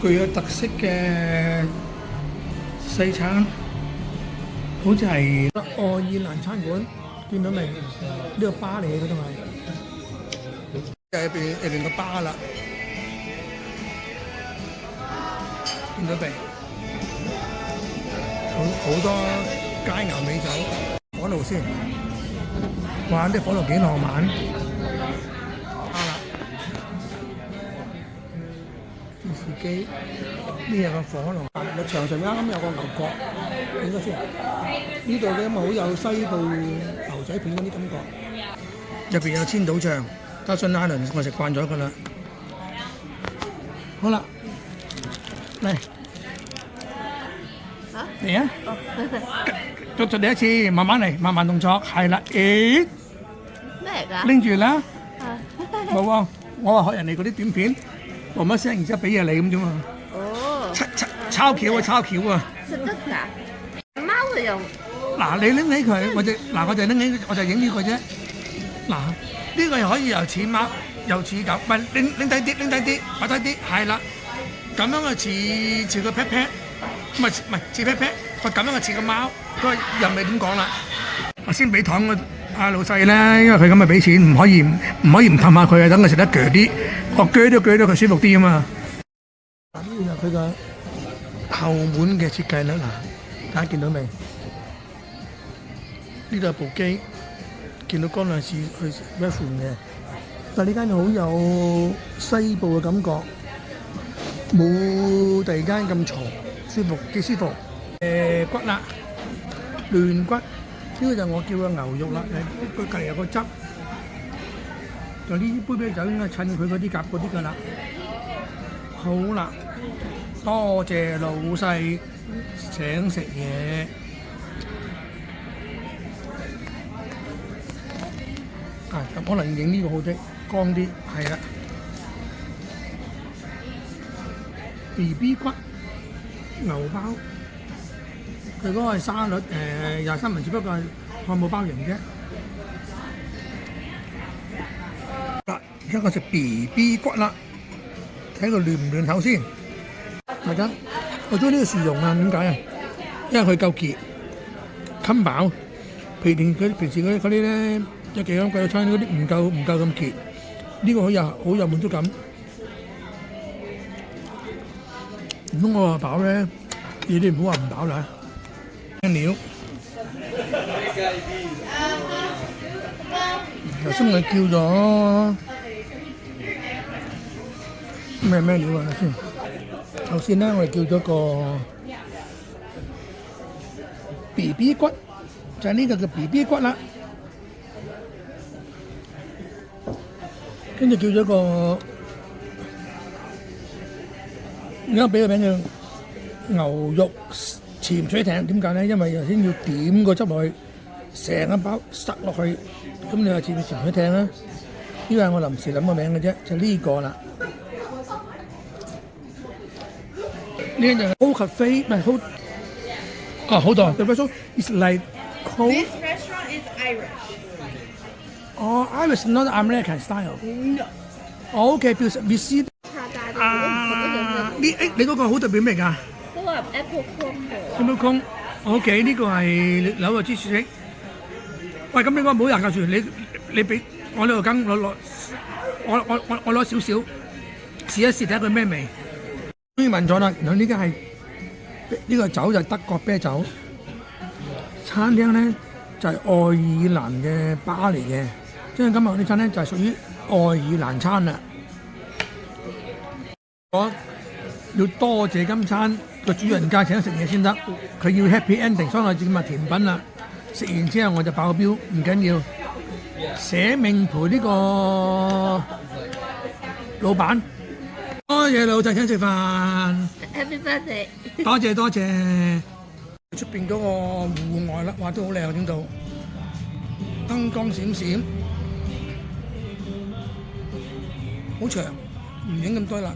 具有特色嘅西餐，好似係愛爾蘭餐館，見到未？呢個巴嚟嘅嗰度係入邊個巴啦，見到未？好多佳肴美酒，火爐先，哇！啲火爐幾浪漫。電視機，呢有個火爐，牆上啱啱有個牛角，影咗先。呢度咧咪好有西部牛仔片嗰啲感覺。入邊有千島醬，加信拉倫，我食慣咗㗎啦。好啦，嚟嚟啊！做第一次，慢慢嚟，慢慢動作，係啦。咦？咩嚟㗎？拎住啦。冇喎，我話學人哋嗰啲短片。冇乜聲，然之後俾嘢你咁啫嘛。哦，抄橋啊，抄橋啊！食得㗎？貓就用。嗱，你拎起佢，我就拎起，我就影呢個啫。嗱，呢個又可以又似貓，又似狗，唔係拎低啲，拎低啲，擺低啲，係啦。咁樣啊似個 pet pet，唔係似 pet pet，佢咁樣啊似個貓，佢又未點講啦。我先俾糖阿老細咧，因為佢咁啊俾錢，唔可以唔氹下佢啊，等佢食得鋸啲。我鋸都佢舒服啲啊嘛！嗱，呢個係佢個後門嘅設計啦，嗱，大家見到未？呢度有部機，見到乾兩次去一款嘅，但係呢間好有西部嘅感覺，冇第二間咁嘈，舒服幾舒服。骨啦，嫩骨，呢個就我叫嘅牛肉啦，佢隔離有個汁。就呢啲杯啤酒應該襯佢嗰啲夾嗰啲㗎啦。好啦，多謝老細請食嘢。咁可能影呢個好啲，光啲，係啦。BB 骨牛包，佢嗰個係沙律23文，只不過係漢堡包型啫。而家我食 BB 骨啦，睇佢嫩唔嫩口先。大家，我中意呢個薯蓉啊，點解啊？因為佢夠結，襟飽。佢平時嗰啲咧，一幾間貴婦餐嗰啲唔夠咁結。呢個好有滿足感。唔通我話飽咧？你哋唔好話唔飽啦。料，頭先我叫咗。咩料啊？先頭先咧，我哋叫咗個 BB 骨，就係呢個叫 BB 骨啦。跟住叫咗個，而家俾個名叫牛肉潛水艇。點解咧？因為頭先要點個汁落去，成一包塞落去。咁你話似唔似潛水艇啦？呢個係我臨時諗個名嘅啫，就呢個啦。呢間就係 Cold Cafe，唔係 Cold。hold on，the restaurant is like cold. This restaurant is Irish. Oh, Irish not American style. No. Okay, because we see 你嗰個好特別咩㗎？嗰個 apple crumble。Apple crumble。OK，呢個係柳嘅芝士式。喂，咁你講唔好廿嚿樹，你俾我呢度羹，我攞少少試一試睇下佢咩味。終於問咗啦，原來呢間係呢個酒就係德國啤酒，餐廳咧就係愛爾蘭嘅巴嚟嘅，即係今日我啲餐廳就係屬於愛爾蘭餐啦。我要多謝今餐個主人家請食嘢先得，佢要 happy ending，所以我整埋甜品啦。食完之後我就爆個標，唔緊要，捨命陪呢個老闆。多謝老細請食飯 Happy birthday！ 多謝。出邊嗰個戶外啦，哇都好靚啊！呢度燈光閃閃，好長，唔影咁多啦。